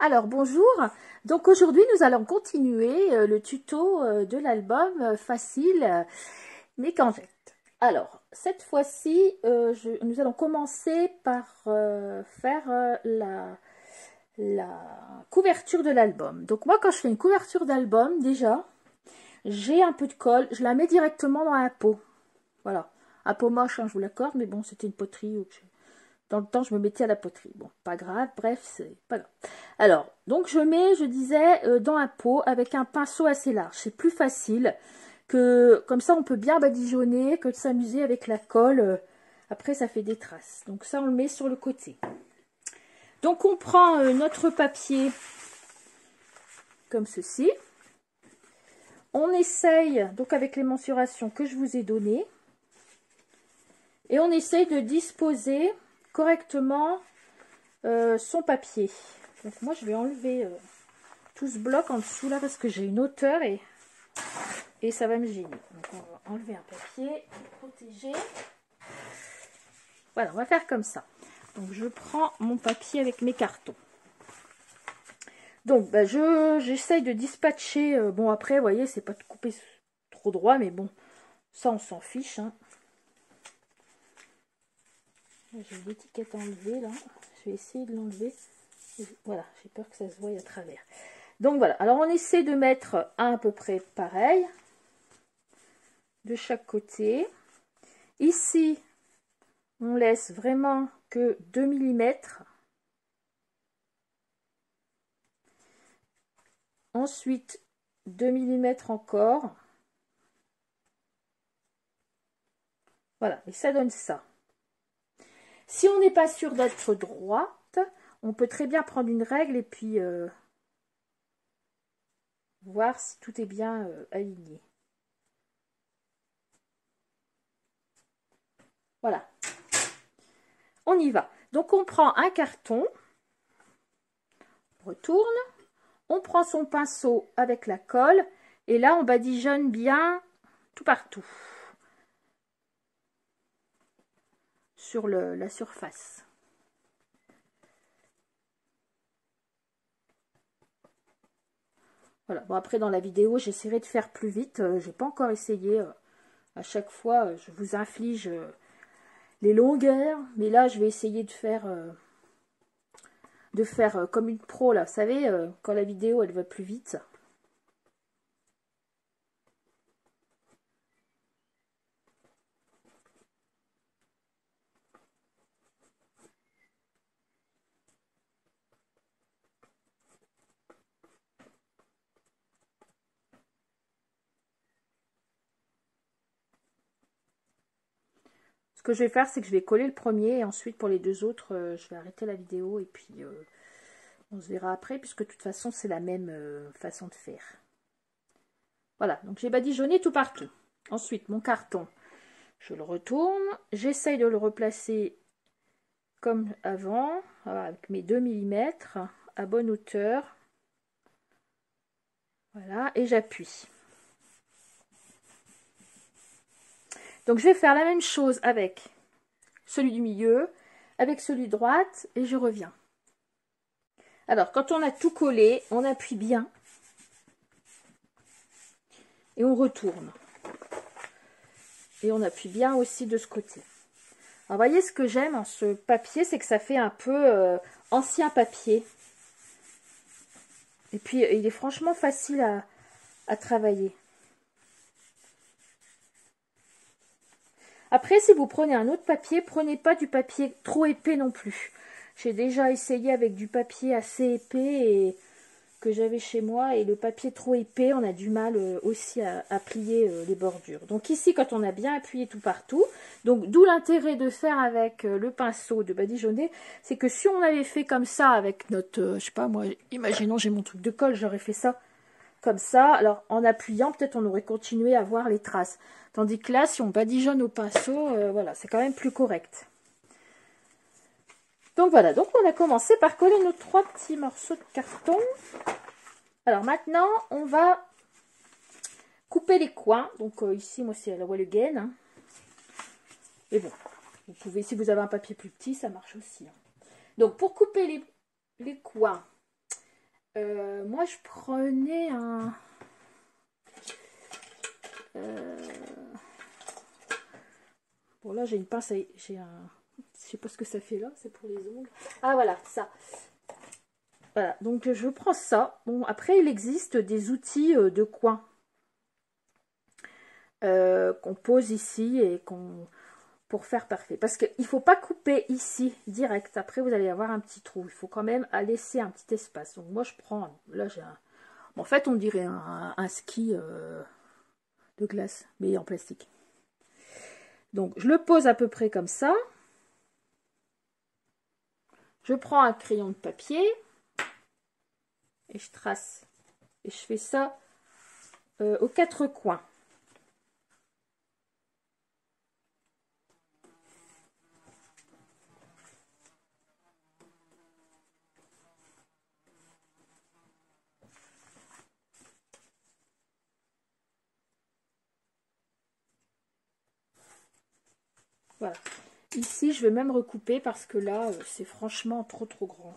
Alors bonjour, donc aujourd'hui nous allons continuer le tuto de l'album Facile mais qu'en jette. Alors cette fois-ci nous allons commencer par faire la couverture de l'album. Donc moi quand je fais une couverture d'album, déjà j'ai un peu de colle, je la mets directement dans la peau. Voilà, un pot moche hein, je vous l'accorde, mais bon c'était une poterie. Dans le temps, je me mettais à la poterie. Bon, pas grave, bref, c'est pas grave. Alors, donc je mets, je disais, dans un pot avec un pinceau assez large. C'est plus facile que, comme ça, on peut bien badigeonner que de s'amuser avec la colle. Après, ça fait des traces. Donc ça, on le met sur le côté. Donc, on prend notre papier comme ceci. On essaye, donc avec les mensurations que je vous ai données. Et on essaye de disposer correctement son papier. Donc moi je vais enlever tout ce bloc en dessous là parce que j'ai une hauteur et ça va me gêner. Donc on va enlever un papier protégé. Voilà, on va faire comme ça. Donc je prends mon papier avec mes cartons. Donc bah, j'essaye de dispatcher. Bon après vous voyez c'est pas de couper trop droit mais bon ça on s'en fiche. Hein. J'ai l'étiquette enlevée là. Je vais essayer de l'enlever. Voilà, j'ai peur que ça se voie à travers. Donc voilà, alors on essaie de mettre à peu près pareil de chaque côté. Ici, on laisse vraiment que 2 mm. Ensuite, 2 mm encore. Voilà, et ça donne ça. Si on n'est pas sûr d'être droite, on peut très bien prendre une règle et puis voir si tout est bien aligné. Voilà. On y va. Donc on prend un carton, on retourne, on prend son pinceau avec la colle et là on badigeonne bien tout partout sur la surface. Voilà, bon après dans la vidéo j'essaierai de faire plus vite, j'ai pas encore essayé, à chaque fois je vous inflige les longueurs, mais là je vais essayer de faire comme une pro là, vous savez, quand la vidéo elle va plus vite. Ce que je vais faire, c'est que je vais coller le premier et ensuite pour les deux autres, je vais arrêter la vidéo et puis on se verra après puisque de toute façon c'est la même façon de faire. Voilà, donc j'ai badigeonné tout partout. Ensuite, mon carton, je le retourne, j'essaye de le replacer comme avant, avec mes 2 mm à bonne hauteur. Voilà, et j'appuie. Donc je vais faire la même chose avec celui du milieu, avec celui de droite, et je reviens. Alors, quand on a tout collé, on appuie bien. Et on retourne. Et on appuie bien aussi de ce côté. Alors, voyez ce que j'aime en ce papier, c'est que ça fait un peu ancien papier. Et puis, il est franchement facile à travailler. Après, si vous prenez un autre papier, prenez pas du papier trop épais non plus. J'ai déjà essayé avec du papier assez épais et que j'avais chez moi. Et le papier trop épais, on a du mal aussi à plier les bordures. Donc ici, quand on a bien appuyé tout partout, donc d'où l'intérêt de faire avec le pinceau de badigeonner, c'est que si on avait fait comme ça avec notre, je sais pas moi, imaginons j'ai mon truc de colle, j'aurais fait ça comme ça. Alors en appuyant, peut-être on aurait continué à voir les traces. Tandis que là, si on badigeonne au pinceau, voilà, c'est quand même plus correct. Donc voilà, donc on a commencé par coller nos 3 petits morceaux de carton. Alors maintenant, on va couper les coins. Donc ici, moi, c'est à la wall again. Hein. Et bon, vous pouvez, si vous avez un papier plus petit, ça marche aussi. Hein. Donc pour couper les coins, Moi, je prenais un... Bon, là, j'ai une pince, j'ai un... Je sais pas ce que ça fait là, c'est pour les ongles. Ah, voilà, ça. Voilà, donc je prends ça. Bon, après, il existe des outils de coin qu'on pose ici et qu'on... pour faire parfait. Parce qu'il ne faut pas couper ici, direct. Après, vous allez avoir un petit trou. Il faut quand même laisser un petit espace. Donc, moi, je prends... Là, j'ai un... En fait, on dirait un ski de glace, mais en plastique. Donc, je le pose à peu près comme ça. Je prends un crayon de papier et je trace. Et je fais ça aux quatre coins. Voilà. Ici, je vais même recouper parce que là, c'est franchement trop grand.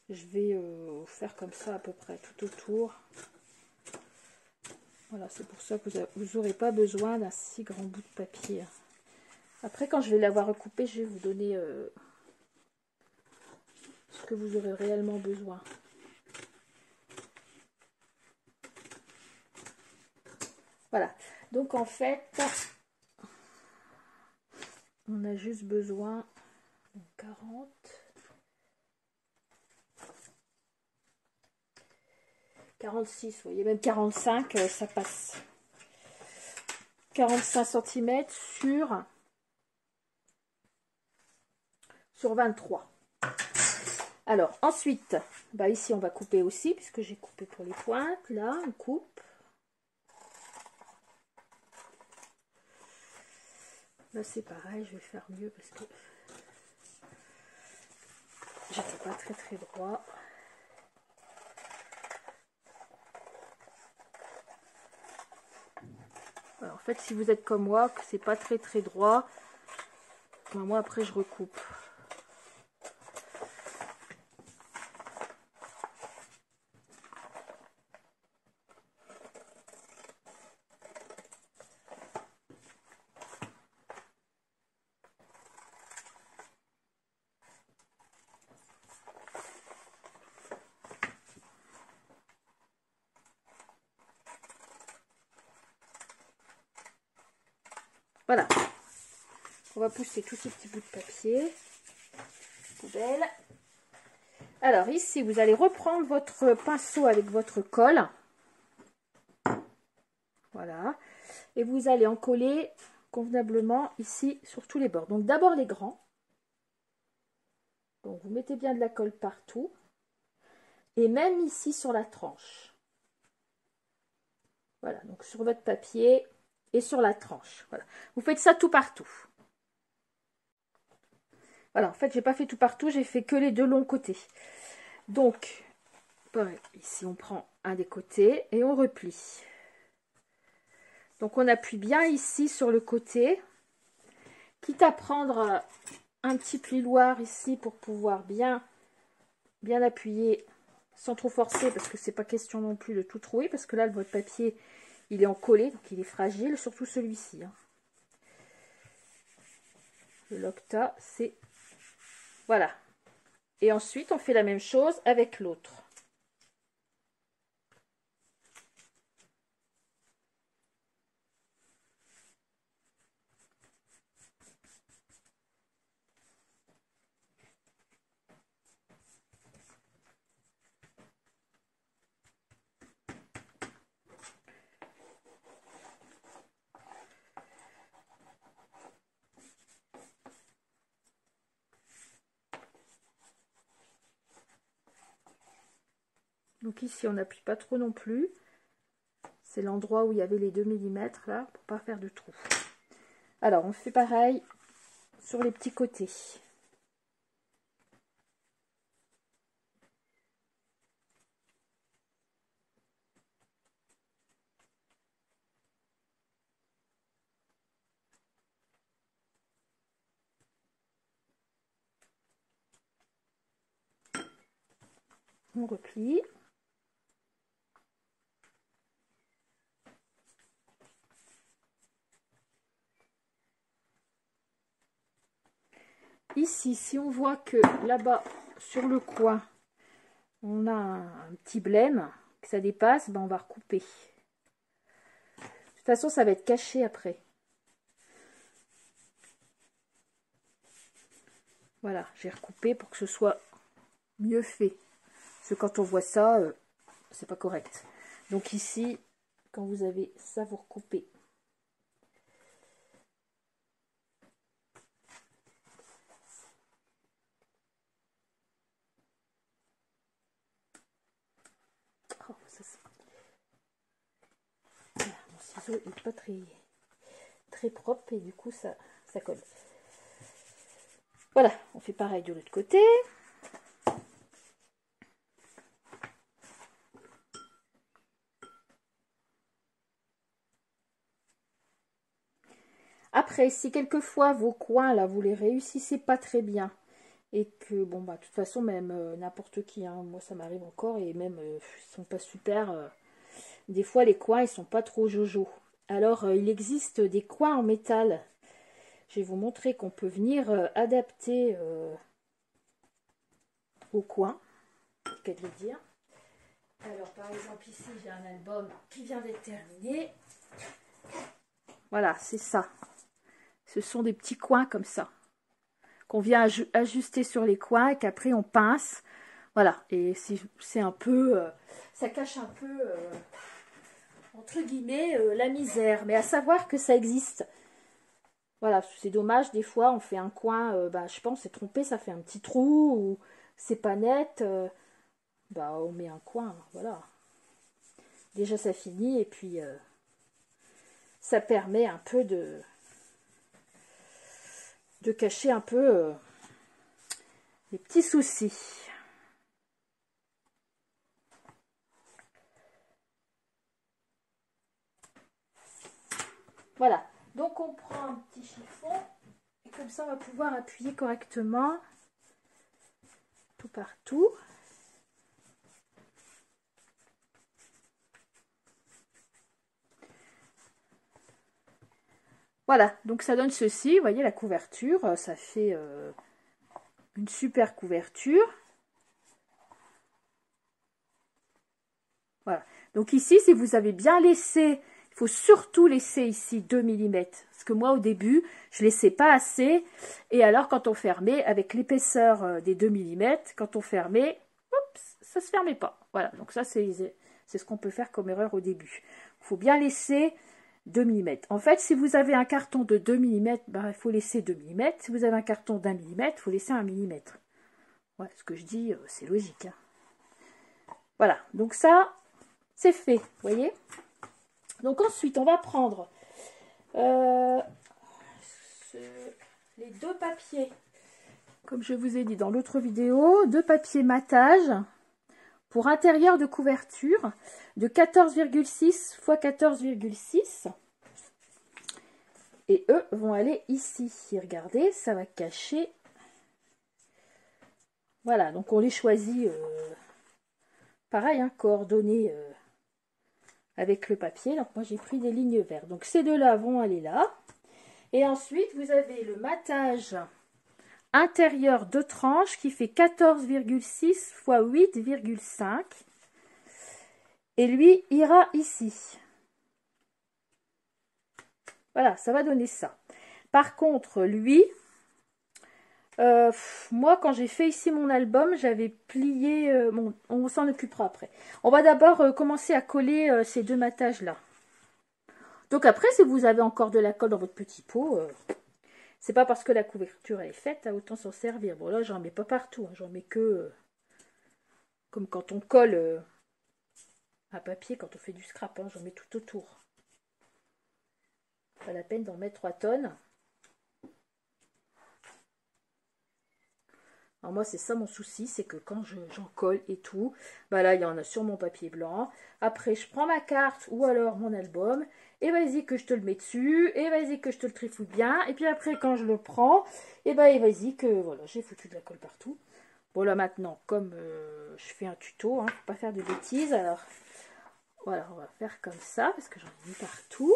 Je vais faire comme ça à peu près tout autour. Voilà, c'est pour ça que vous n'aurez pas besoin d'un si grand bout de papier. Après, quand je vais l'avoir recoupé, je vais vous donner ce que vous aurez réellement besoin. Voilà. Donc, en fait, on a juste besoin de 40. 46, vous voyez, même 45, ça passe. 45 cm sur 23. Alors, ensuite, bah ici, on va couper aussi, puisque j'ai coupé pour les pointes. Là, on coupe. Là, c'est pareil, je vais faire mieux, parce que j'étais pas très droit. Alors, en fait, si vous êtes comme moi, que c'est pas très droit, moi, après, je recoupe. Voilà. On va pousser tous ces petits bouts de papier. Poubelle. Alors, ici, vous allez reprendre votre pinceau avec votre colle. Voilà. Et vous allez en coller convenablement ici sur tous les bords. Donc, d'abord les grands. Donc, vous mettez bien de la colle partout. Et même ici sur la tranche. Voilà, donc sur votre papier et sur la tranche. Voilà. Vous faites ça tout partout. Voilà, en fait, j'ai pas fait tout partout, j'ai fait que les deux longs côtés. Donc, pareil, ici, on prend un des côtés et on replie. Donc, on appuie bien ici sur le côté. Quitte à prendre un petit plioir ici pour pouvoir bien appuyer sans trop forcer, parce que c'est pas question non plus de tout trouer, parce que là, votre papier, il est en collé, donc il est fragile, surtout celui-ci. Hein. Le Locta, c'est... Voilà. Et ensuite, on fait la même chose avec l'autre. Donc ici, on n'appuie pas trop non plus. C'est l'endroit où il y avait les 2 mm là, pour pas faire de trou. Alors, on fait pareil sur les petits côtés. On replie. Ici, si on voit que là-bas, sur le coin, on a un petit blême, que ça dépasse, ben on va recouper. De toute façon, ça va être caché après. Voilà, j'ai recoupé pour que ce soit mieux fait. Parce que quand on voit ça, c'est pas correct. Donc ici, quand vous avez ça, vous recoupez. Oh, ça, voilà, mon ciseau n'est pas très propre et du coup ça colle. Voilà, on fait pareil de l'autre côté. Après, si quelquefois vos coins là, vous les réussissez pas très bien et que bon bah de toute façon même n'importe qui, hein, moi ça m'arrive encore et même ils sont pas super. Des fois les coins ils sont pas trop jojo. Alors il existe des coins en métal. Je vais vous montrer qu'on peut venir adapter au coin, qu'à le dire. Alors par exemple ici j'ai un album qui vient d'être terminé. Voilà, c'est ça. Ce sont des petits coins comme ça qu'on vient ajuster sur les coins et qu'après on pince. Voilà, et c'est un peu, ça cache un peu, entre guillemets, la misère. Mais à savoir que ça existe. Voilà, c'est dommage, des fois on fait un coin, bah, je pense c'est trompé, ça fait un petit trou, ou c'est pas net, bah on met un coin, voilà. Déjà ça finit, et puis ça permet un peu de cacher un peu les petits soucis. Voilà, donc on prend un petit chiffon, et comme ça on va pouvoir appuyer correctement tout partout. Voilà, donc ça donne ceci, vous voyez la couverture, ça fait une super couverture. Voilà, donc ici si vous avez bien laissé, il faut surtout laisser ici 2 mm, parce que moi au début je laissais pas assez, et alors quand on fermait, avec l'épaisseur des 2 mm, quand on fermait, oups, ça se fermait pas. Voilà, donc ça c'est ce qu'on peut faire comme erreur au début. Il faut bien laisser 2 mm. En fait, si vous avez un carton de 2 mm, ben, il faut laisser 2 mm. Si vous avez un carton d'1 mm, il faut laisser 1 mm. Ouais, ce que je dis, c'est logique. Hein. Voilà, donc ça, c'est fait, vous voyez. Donc ensuite, on va prendre les deux papiers, comme je vous ai dit dans l'autre vidéo, deux papiers matage pour intérieur de couverture de 14,6 x 14,6. Et eux vont aller ici. Regardez, ça va cacher. Voilà, donc on les choisit pareil, hein, coordonnées avec le papier. Donc moi j'ai pris des lignes vertes. Donc ces deux-là vont aller là. Et ensuite vous avez le matage intérieur de tranche qui fait 14,6 x 8,5. Et lui ira ici. Voilà, ça va donner ça. Par contre, lui, moi, quand j'ai fait ici mon album, j'avais plié... bon, on s'en occupera après. On va d'abord commencer à coller ces deux matages-là. Donc après, si vous avez encore de la colle dans votre petit pot, c'est pas parce que la couverture elle est faite, hein, autant s'en servir. Bon, là, j'en mets pas partout. Hein, j'en mets que... comme quand on colle un papier, quand on fait du scrap. Hein, j'en mets tout autour. Pas la peine d'en mettre 3 tonnes. Alors moi c'est ça mon souci, c'est que quand j'en colle et tout, bah là il y en a sur mon papier blanc. Après je prends ma carte ou alors mon album, et vas-y que je te le mets dessus, et vas-y que je te le trifouille bien. Et puis après quand je le prends, et bah vas-y que voilà, j'ai foutu de la colle partout. Bon là maintenant, comme je fais un tuto, hein, faut pas faire de bêtises. Alors, voilà, on va faire comme ça, parce que j'en ai mis partout.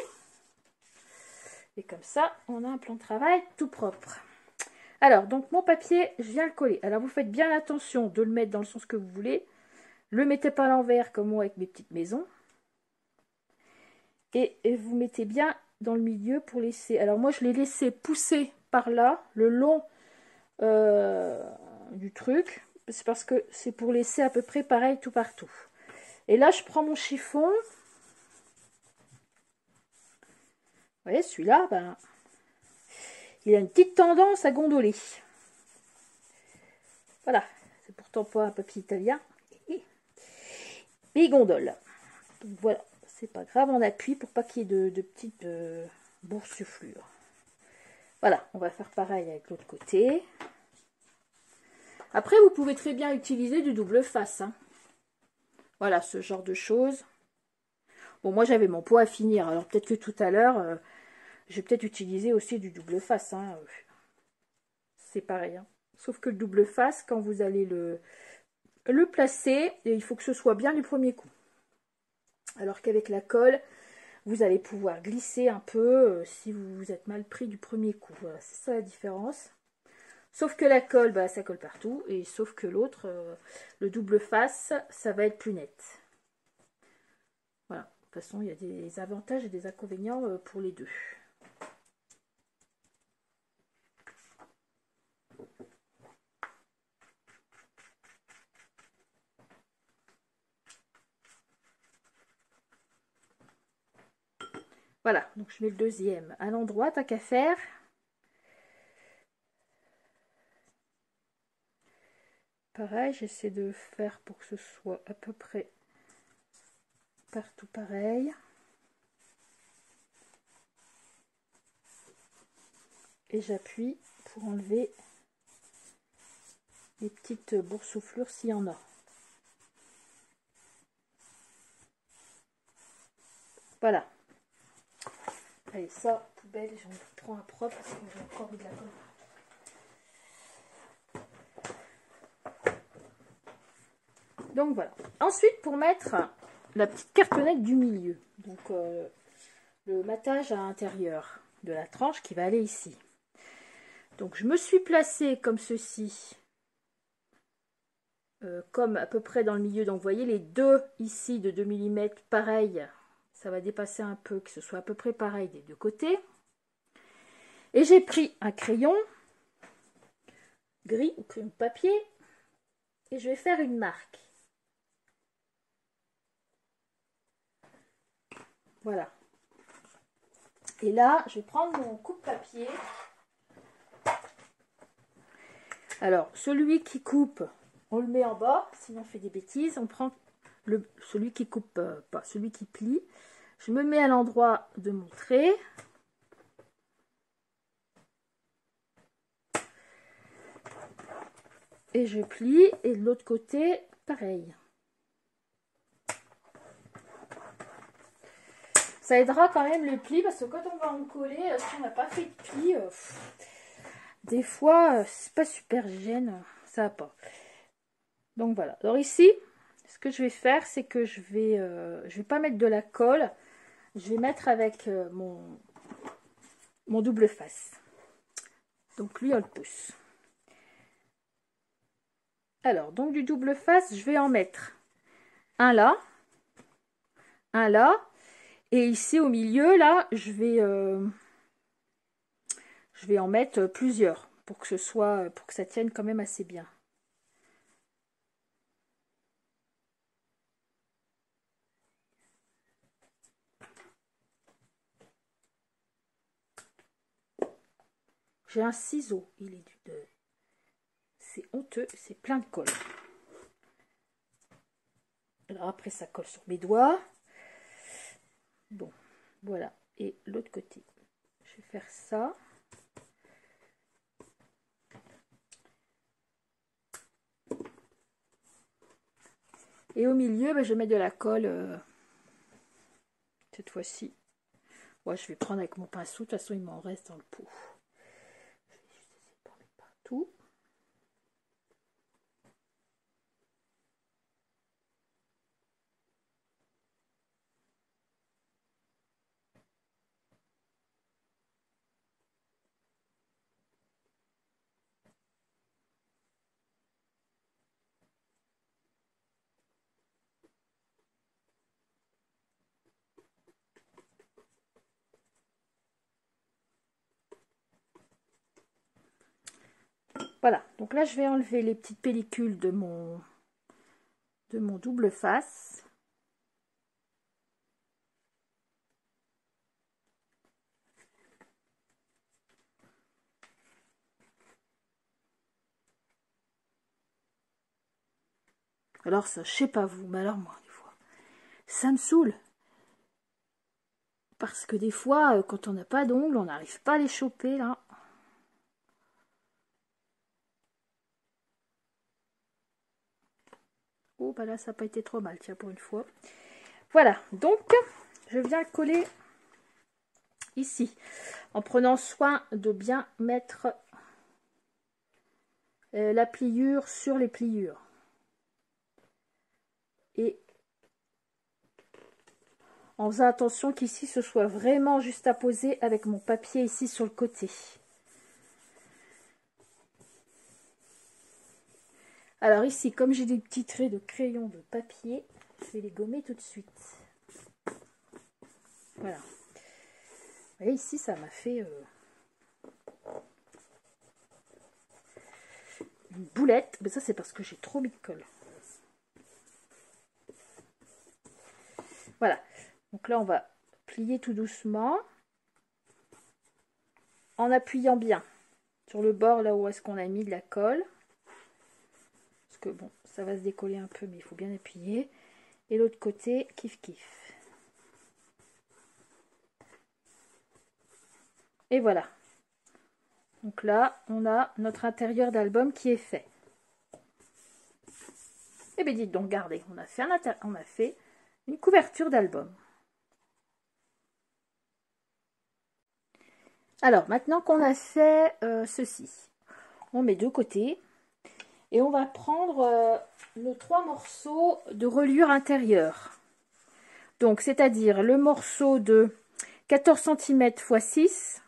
Et comme ça, on a un plan de travail tout propre. Alors, donc mon papier, je viens le coller. Alors, vous faites bien attention de le mettre dans le sens que vous voulez. Le mettez pas à l'envers, comme moi avec mes petites maisons. Et vous mettez bien dans le milieu pour laisser... Alors, moi, je l'ai laissé pousser par là, le long du truc. C'est parce que c'est pour laisser à peu près pareil tout partout. Et là, je prends mon chiffon. Vous voyez, celui-là, ben, il a une petite tendance à gondoler. Voilà, c'est pourtant pas un papier italien. Mais il gondole. Donc voilà, c'est pas grave, on appuie pour pas qu'il y ait de petites boursouflures. Voilà, on va faire pareil avec l'autre côté. Après, vous pouvez très bien utiliser du double face. Hein. Voilà, ce genre de choses. Bon, moi, j'avais mon pot à finir. Alors, peut-être que tout à l'heure, je vais peut-être utiliser aussi du double face. Hein. C'est pareil. Hein. Sauf que le double face, quand vous allez le placer, il faut que ce soit bien du premier coup. Alors qu'avec la colle, vous allez pouvoir glisser un peu si vous vous êtes mal pris du premier coup. Voilà, c'est ça la différence. Sauf que la colle, bah, ça colle partout. Et sauf que l'autre, le double face, ça va être plus net. Voilà. De toute façon, il y a des avantages et des inconvénients pour les deux. Voilà. Donc, je mets le deuxième à l'endroit, tant qu'à faire. Pareil, j'essaie de faire pour que ce soit à peu près partout pareil. Et j'appuie pour enlever les petites boursouflures s'il y en a. Voilà. Allez, ça, poubelle, j'en prends un propre parce que j'ai encore eu de la colle. Donc voilà. Ensuite, pour mettre la petite cartonnette du milieu, donc le matage à l'intérieur de la tranche qui va aller ici. Donc je me suis placée comme ceci, comme à peu près dans le milieu. Donc vous voyez les deux ici de 2 mm, pareil, ça va dépasser un peu, que ce soit à peu près pareil des deux côtés. Et j'ai pris un crayon gris ou crayon de papier et je vais faire une marque. Voilà. Et là, je vais prendre mon coupe-papier. Alors, celui qui coupe, on le met en bas, sinon on fait des bêtises. On prend celui qui coupe pas, celui qui plie. Je me mets à l'endroit de mon trait. Et je plie. Et de l'autre côté, pareil. Ça aidera quand même le pli, parce que quand on va en coller, si on n'a pas fait de pli, des fois, c'est pas super gêne, ça va pas. Donc voilà. Alors ici, ce que je vais faire, c'est que je vais pas mettre de la colle. Je vais mettre avec mon double face. Donc lui, on le pousse. Alors, donc du double face, je vais en mettre un là, et ici au milieu, là, je vais en mettre plusieurs pour que ça tienne quand même assez bien. J'ai un ciseau, c'est honteux, c'est plein de colle. Alors après, ça colle sur mes doigts. Bon, voilà. Et l'autre côté, je vais faire ça. Et au milieu, ben, je vais mettre de la colle. Cette fois-ci. Ouais, je vais prendre avec mon pinceau. De toute façon, il m'en reste dans le pot. Je vais juste essayer de pas mettre partout. Voilà, donc là je vais enlever les petites pellicules de mon double face. Alors ça, je sais pas vous, mais alors moi, des fois, ça me saoule. Parce que des fois, quand on n'a pas d'ongles, on n'arrive pas à les choper, là. Oh, bah là, ça n'a pas été trop mal, tiens, pour une fois. Voilà, donc, je viens coller ici, en prenant soin de bien mettre la pliure sur les pliures. Et en faisant attention qu'ici, ce soit vraiment juste à poser avec mon papier ici sur le côté. Alors ici, comme j'ai des petits traits de crayon de papier, je vais les gommer tout de suite. Voilà. Vous voyez, ici, ça m'a fait une boulette. Mais ça, c'est parce que j'ai trop mis de colle. Voilà. Donc là, on va plier tout doucement. En appuyant bien sur le bord, là où est-ce qu'on a mis de la colle. Parce que bon, ça va se décoller un peu, mais il faut bien appuyer. Et l'autre côté, kiff kiff. Et voilà. Donc là, on a notre intérieur d'album qui est fait. Et bien dites donc, regardez, on a fait une couverture d'album. Alors, maintenant qu'on a fait ceci, on met de côté et on va prendre nos 3 morceaux de reliure intérieure. Donc, c'est-à-dire le morceau de 14 cm x 6,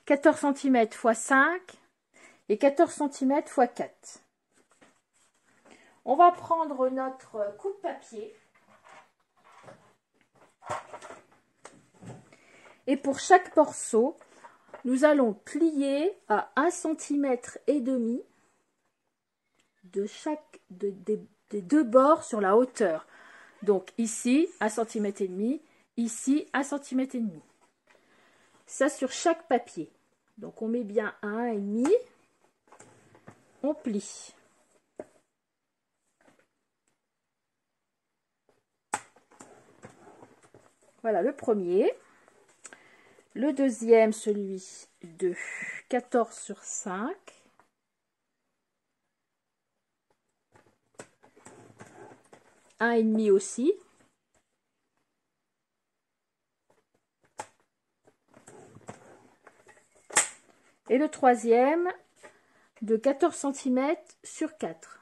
14 cm x 5 et 14 cm x 4. On va prendre notre coupe-papier. Et pour chaque morceau, nous allons plier à 1,5 cm des 2 bords sur la hauteur. Donc ici, 1,5 cm, ici, 1,5 cm. Ça sur chaque papier. Donc on met bien à 1,5, on plie. Voilà le premier. Le deuxième, celui de 14 sur 5. Un et demi aussi. Et le troisième de 14 cm sur 4.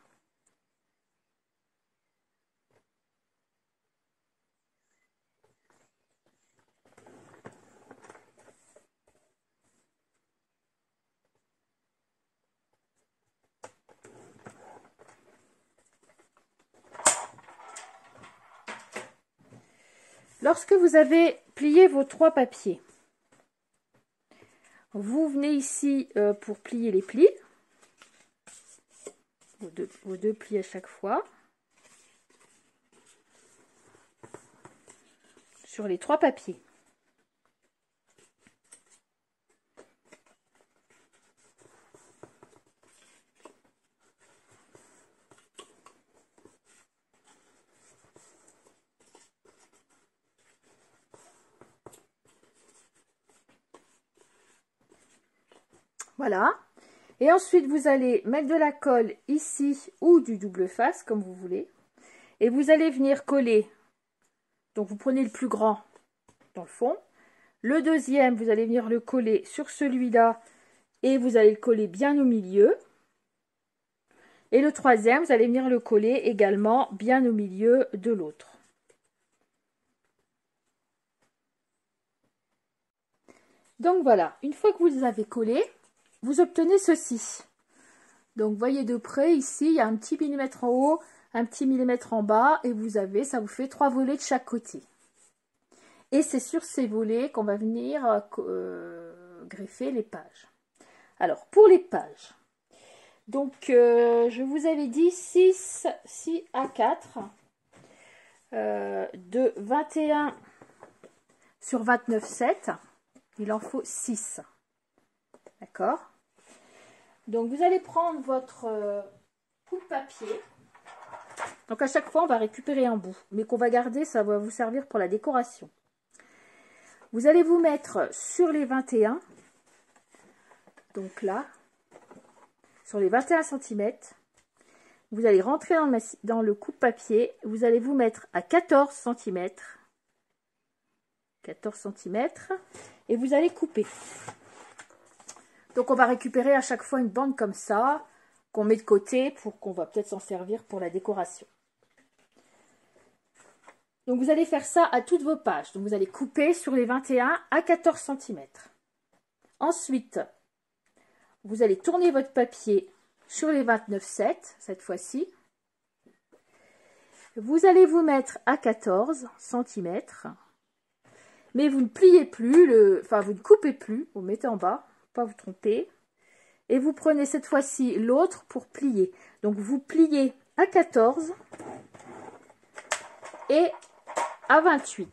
Lorsque vous avez plié vos 3 papiers, vous venez ici pour plier les plis, vos deux plis à chaque fois, sur les 3 papiers. Voilà. Et ensuite, vous allez mettre de la colle ici ou du double face, comme vous voulez. Et vous allez venir coller. Donc, vous prenez le plus grand dans le fond. Le deuxième, vous allez venir le coller sur celui-là. Et vous allez le coller bien au milieu. Et le troisième, vous allez venir le coller également bien au milieu de l'autre. Donc, voilà. Une fois que vous les avez collés, vous obtenez ceci. Donc, voyez de près, ici, il y a un petit millimètre en haut, un petit millimètre en bas, et vous avez, ça vous fait 3 volets de chaque côté. Et c'est sur ces volets qu'on va venir greffer les pages. Alors, pour les pages, Donc, je vous avais dit 6 à 4 de 21 sur 29,7. Il en faut 6. D'accord? Donc, vous allez prendre votre coupe-papier. Donc, à chaque fois, on va récupérer un bout, mais qu'on va garder, ça va vous servir pour la décoration. Vous allez vous mettre sur les 21, donc là, sur les 21 cm. Vous allez rentrer dans le coupe-papier, vous allez vous mettre à 14 cm. 14 cm. Et vous allez couper. Donc, on va récupérer à chaque fois une bande comme ça, qu'on met de côté pour qu'on va peut-être s'en servir pour la décoration. Donc, vous allez faire ça à toutes vos pages. Donc, vous allez couper sur les 21 à 14 cm. Ensuite, vous allez tourner votre papier sur les 29,7, cette fois-ci. Vous allez vous mettre à 14 cm. Mais vous ne pliez plus, enfin, vous ne coupez plus. Vous mettez en bas, pas vous tromper. Et vous prenez cette fois-ci l'autre pour plier. Donc, vous pliez à 14 et à 28.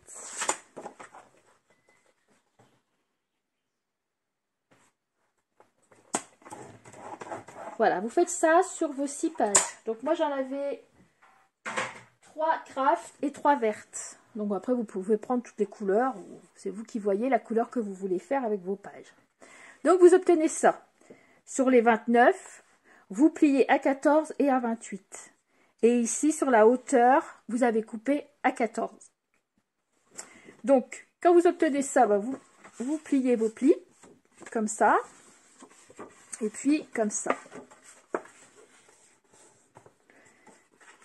Voilà, vous faites ça sur vos 6 pages. Donc, moi, j'en avais 3 craft et 3 vertes. Donc, après, vous pouvez prendre toutes les couleurs. C'est vous qui voyez la couleur que vous voulez faire avec vos pages. Donc, vous obtenez ça. Sur les 29, vous pliez à 14 et à 28. Et ici, sur la hauteur, vous avez coupé à 14. Donc, quand vous obtenez ça, bah, vous pliez vos plis, comme ça. Et puis, comme ça.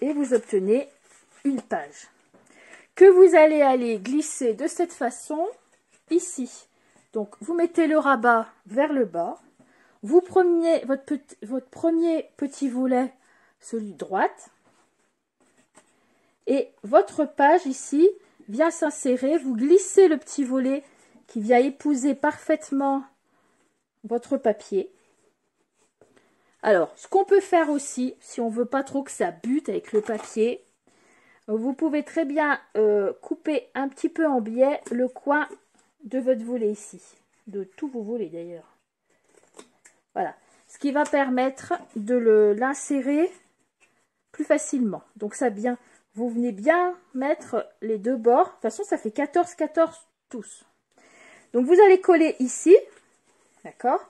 Et vous obtenez une page. Que vous allez aller glisser de cette façon, ici. Donc, vous mettez le rabat vers le bas. Vous prenez votre premier petit volet, celui de droite. Et votre page ici vient s'insérer. Vous glissez le petit volet qui vient épouser parfaitement votre papier. Alors, ce qu'on peut faire aussi, si on ne veut pas trop que ça bute avec le papier, vous pouvez très bien couper un petit peu en biais le coin de votre volet ici. De tous vos volets d'ailleurs. Voilà. Ce qui va permettre de l'insérer plus facilement. Donc ça bien, vous venez bien mettre les deux bords. De toute façon, ça fait 14 tous. Donc vous allez coller ici. D'accord ?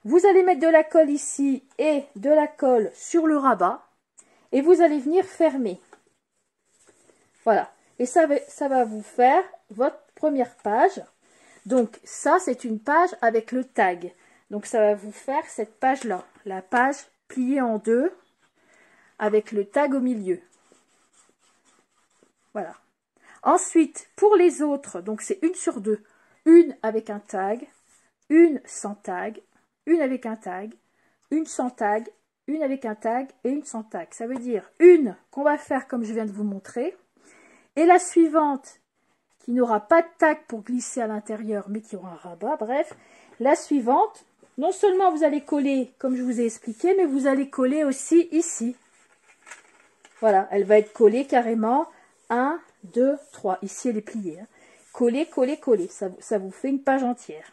Vous allez mettre de la colle ici et de la colle sur le rabat. Et vous allez venir fermer. Voilà. Et ça va vous faire votre première page. Donc ça, c'est une page avec le tag. Donc ça va vous faire cette page-là. La page pliée en deux avec le tag au milieu. Voilà. Ensuite, pour les autres, donc c'est une sur deux. Une avec un tag, une sans tag, une avec un tag, une sans tag, une avec un tag et une sans tag. Ça veut dire une qu'on va faire comme je viens de vous montrer. Et la suivante qui n'aura pas de tag pour glisser à l'intérieur, mais qui aura un rabat. Bref, la suivante, non seulement vous allez coller comme je vous ai expliqué, mais vous allez coller aussi ici. Voilà, elle va être collée carrément. 1, 2, 3. Ici, elle est pliée. Hein. Coller, coller, coller. Ça vous fait une page entière.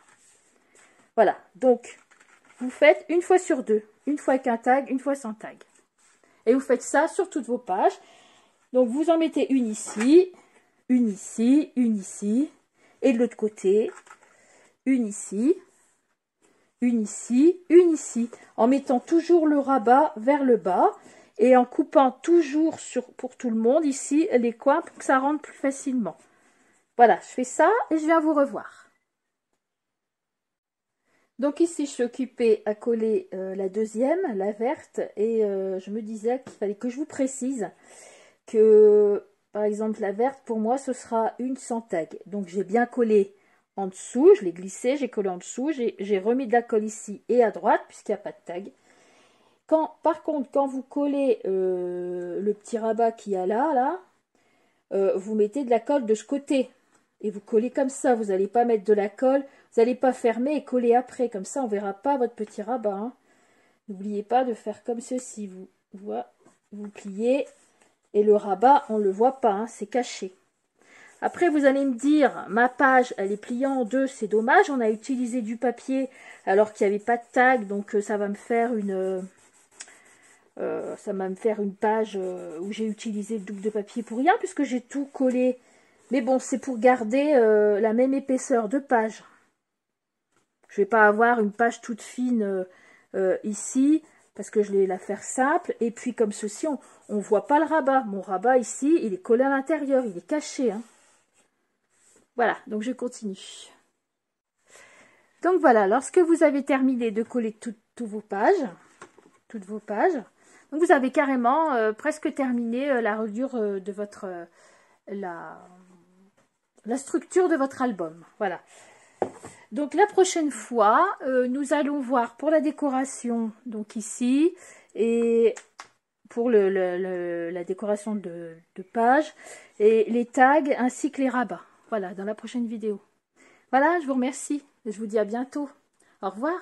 Voilà, donc, vous faites une fois sur deux. Une fois avec un tag, une fois sans tag. Et vous faites ça sur toutes vos pages. Donc, vous en mettez une ici, une ici, une ici. Et de l'autre côté, une ici, une ici, une ici. En mettant toujours le rabat vers le bas. Et en coupant toujours pour tout le monde ici les coins pour que ça rentre plus facilement. Voilà, je fais ça et je viens vous revoir. Donc ici, je suis occupée à coller la deuxième, la verte. Et je me disais qu'il fallait que je vous précise que, par exemple, la verte, pour moi, ce sera une sans tag. Donc j'ai bien collé en dessous, je l'ai glissé, j'ai collé en dessous. J'ai remis de la colle ici et à droite, puisqu'il n'y a pas de tag. Par contre, quand vous collez le petit rabat qu'il y a là, vous mettez de la colle de ce côté. Et vous collez comme ça. Vous n'allez pas mettre de la colle. Vous n'allez pas fermer et coller après. Comme ça, on ne verra pas votre petit rabat. Hein. N'oubliez pas de faire comme ceci. Vous pliez et le rabat, on ne le voit pas, hein, c'est caché. Après, vous allez me dire, ma page, elle est pliée en deux, c'est dommage. On a utilisé du papier alors qu'il n'y avait pas de tag, donc ça va me faire une page où j'ai utilisé le double de papier pour rien, puisque j'ai tout collé. Mais bon, c'est pour garder la même épaisseur de page. Je vais pas avoir une page toute fine ici, parce que je vais la faire simple. Et puis comme ceci, on ne voit pas le rabat. Mon rabat ici, il est collé à l'intérieur, il est caché, hein. Voilà, donc je continue. Donc voilà, lorsque vous avez terminé de coller toutes vos pages, donc vous avez carrément presque terminé la reliure de votre la structure de votre album. Voilà. Donc la prochaine fois, nous allons voir pour la décoration, donc ici, et pour la décoration de page, et les tags ainsi que les rabats. Voilà, dans la prochaine vidéo. Voilà, je vous remercie et je vous dis à bientôt. Au revoir.